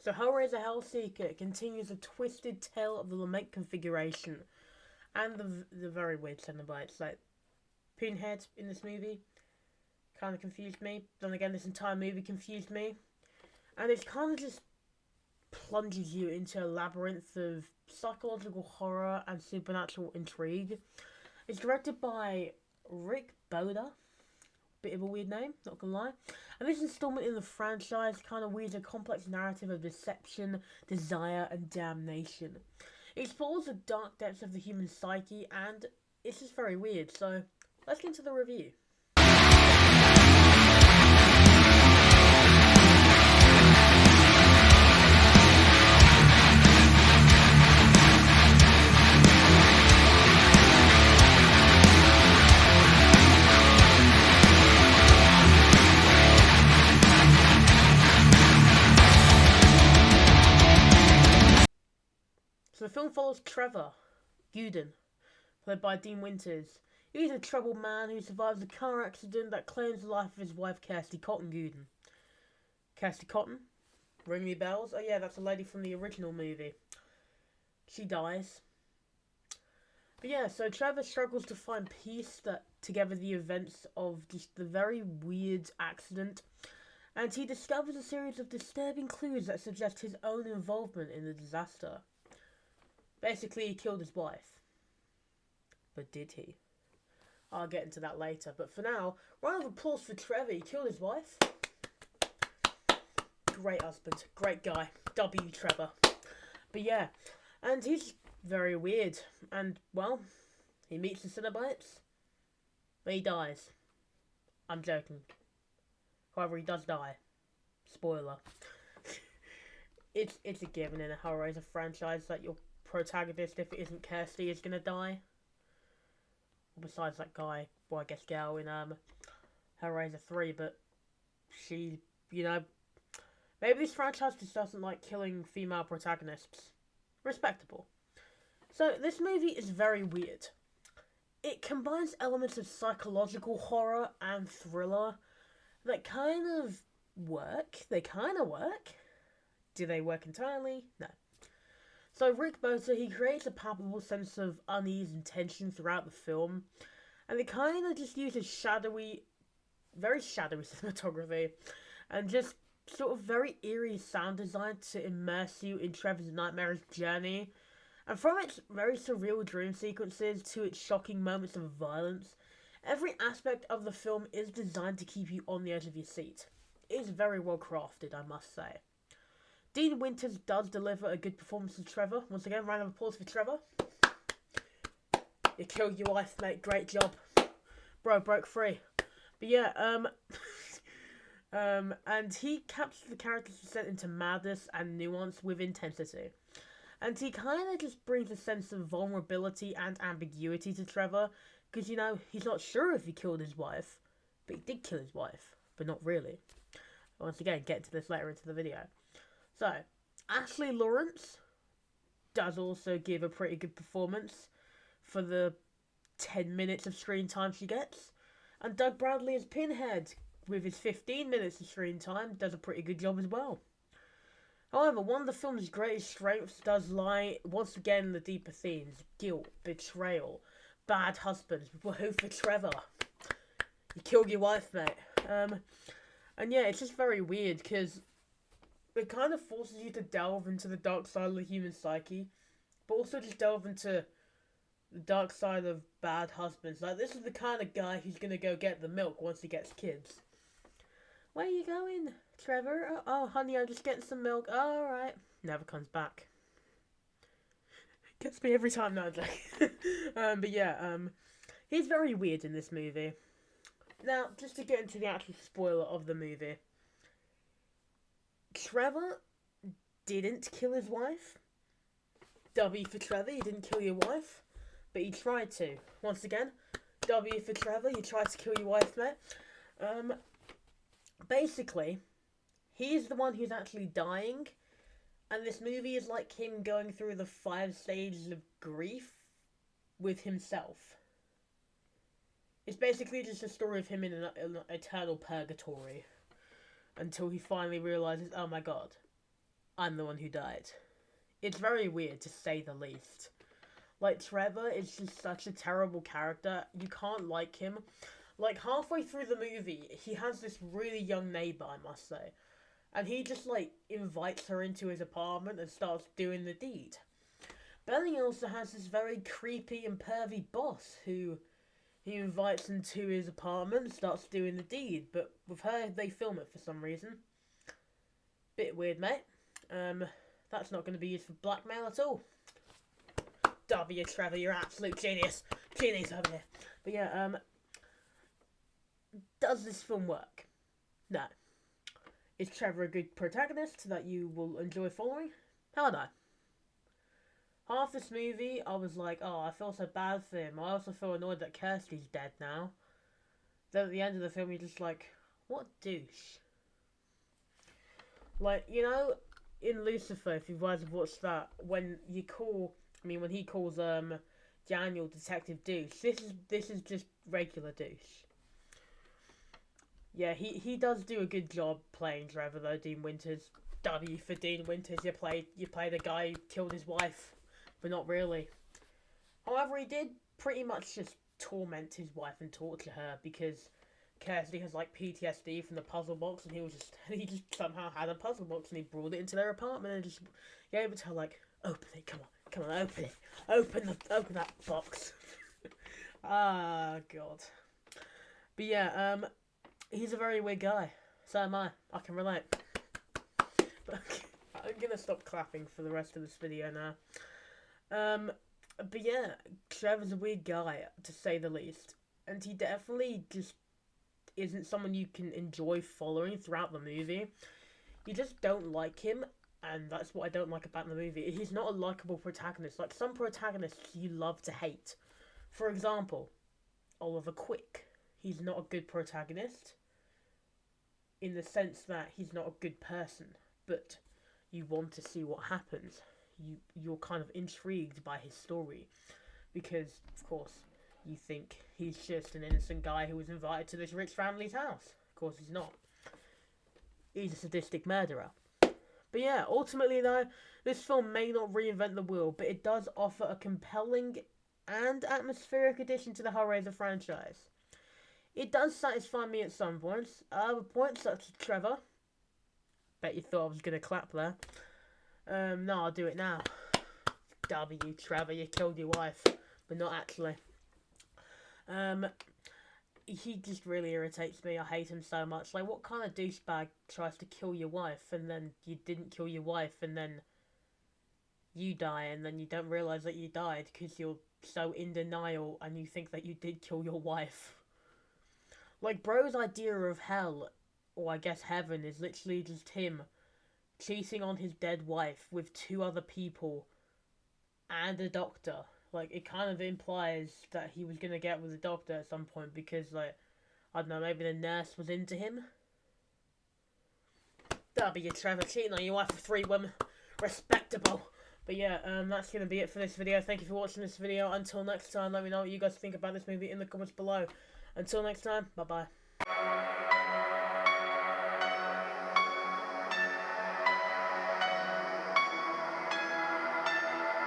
So Hellraiser Hellseeker continues a twisted tale of the Lament configuration and the very weird Cenobites. Like, Pinhead in this movie kind of confused me. Then again, this entire movie confused me. And it kind of just plunges you into a labyrinth of psychological horror and supernatural intrigue. It's directed by Rick Boda. Bit of a weird name, not gonna lie. And this installment in the franchise kind of weaves a complex narrative of deception, desire, and damnation. It explores the dark depths of the human psyche, and it's just very weird. So, let's get into the review. So the film follows Trevor Guden, played by Dean Winters. He's a troubled man who survives a car accident that claims the life of his wife, Kirsty Cotton Guden. Kirsty Cotton? Ring me bells? Oh yeah, that's a lady from the original movie. She dies. But yeah, so Trevor struggles to find peace together the events of just the very weird accident, and he discovers a series of disturbing clues that suggest his own involvement in the disaster. Basically, he killed his wife. But did he? I'll get into that later. But for now, round of applause for Trevor. He killed his wife. Great husband. Great guy. W. Trevor. But yeah. And he's very weird. And, well, he meets the Cenobites. But he dies. I'm joking. However, he does die. Spoiler. It's a given in a Hellraiser franchise that your protagonist, if it isn't Kirsty, is gonna die. Besides that guy, well, I guess Gal in Hellraiser 3, but she, maybe this franchise just doesn't like killing female protagonists. Respectable. So this movie is very weird. It combines elements of psychological horror and thriller that kind of work. They kind of work. Do they work entirely? No. So Rick Boda, he creates a palpable sense of unease and tension throughout the film, and they kind of just uses very shadowy cinematography, and just sort of very eerie sound design to immerse you in Trevor's nightmarish journey. And from its very surreal dream sequences to its shocking moments of violence, every aspect of the film is designed to keep you on the edge of your seat. It is very well crafted, I must say. Dean Winters does deliver a good performance of Trevor. Once again, round of applause for Trevor. You killed your wife, mate. Great job. Bro, broke free. But yeah, and he captures the character's descent into madness and nuance with intensity. And he kind of just brings a sense of vulnerability and ambiguity to Trevor, because, he's not sure if he killed his wife, but he did kill his wife, but not really. Once again, get into this later into the video. So, Ashley Lawrence does also give a pretty good performance for the 10 minutes of screen time she gets. And Doug Bradley as Pinhead, with his 15 minutes of screen time, does a pretty good job as well. However, one of the film's greatest strengths does lie, once again, in the deeper themes. Guilt, betrayal, bad husbands. Who for Trevor? You killed your wife, mate. And yeah, it's just very weird, because it kind of forces you to delve into the dark side of the human psyche, but also just delve into the dark side of bad husbands. Like, this is the kind of guy who's gonna go get the milk once he gets kids. Where are you going, Trevor? Oh, honey, I'm just getting some milk. Oh, alright. Never comes back. Gets me every time, no, but yeah, he's very weird in this movie. Now, just to get into the actual spoiler of the movie. Trevor didn't kill his wife. W for Trevor, you didn't kill your wife, but he tried to. Once again, W for Trevor, you tried to kill your wife, mate. Basically, he's the one who's actually dying, and this movie is like him going through the 5 stages of grief with himself. It's basically just a story of him in an eternal purgatory. Until he finally realizes, oh my god, I'm the one who died. It's very weird, to say the least. Like, Trevor is just such a terrible character. You can't like him. Like, halfway through the movie, he has this really young neighbor, I must say. And he just, like, invites her into his apartment and starts doing the deed. Belly also has this very creepy and pervy boss who he invites into his apartment and starts doing the deed. But with her, they film it for some reason. Bit weird, mate. That's not going to be used for blackmail at all. W, Trevor, you're absolute genius. Genius over here. But yeah, does this film work? No. Is Trevor a good protagonist that you will enjoy following? Hell no. Half this movie, I was like, oh, I feel so bad for him. I also feel annoyed that Kirsty's dead now. Then at the end of the film, you're just like, what douche. Like, you know, in Lucifer, if you guys have watched that, when he calls Daniel Detective Douche, this is just regular douche. Yeah, he does do a good job playing Trevor though, Dean Winters. W for Dean Winters, you play the guy who killed his wife, but not really. However, he did pretty much just torment his wife and torture her because Kirsty has like PTSD from the puzzle box, and he just somehow had a puzzle box and he brought it into their apartment and just gave it to her like, open it, come on, open it, open that box. Ah, God. But yeah, he's a very weird guy. So am I. I can relate. I'm gonna stop clapping for the rest of this video now. But yeah, Trevor's a weird guy, to say the least. And he definitely just isn't someone you can enjoy following throughout the movie. You just don't like him, and that's what I don't like about the movie. He's not a likable protagonist. Like some protagonists you love to hate. For example, Oliver Quick. He's not a good protagonist in the sense that he's not a good person, but you want to see what happens. You're kind of intrigued by his story because, of course, you think he's just an innocent guy who was invited to this rich family's house. Of course he's not. He's a sadistic murderer. But yeah, ultimately though, this film may not reinvent the wheel, but it does offer a compelling and atmospheric addition to the Hellraiser franchise. It does satisfy me at some points. Other points, such as Trevor. Bet you thought I was going to clap there. No, I'll do it now. W, Trevor, you killed your wife. But not actually. He just really irritates me. I hate him so much. Like, what kind of douchebag tries to kill your wife and then you didn't kill your wife and then you die and then you don't realise that you died because you're so in denial and you think that you did kill your wife. Like, bro's idea of hell, or I guess heaven, is literally just him cheating on his dead wife with 2 other people and a doctor. Like, it kind of implies that he was going to get with the doctor at some point because, like, I don't know, maybe the nurse was into him. W, Trevor, cheating on your wife with 3 women. Respectable. But yeah, that's going to be it for this video. Thank you for watching this video. Until next time, let me know what you guys think about this movie in the comments below. Until next time, bye-bye.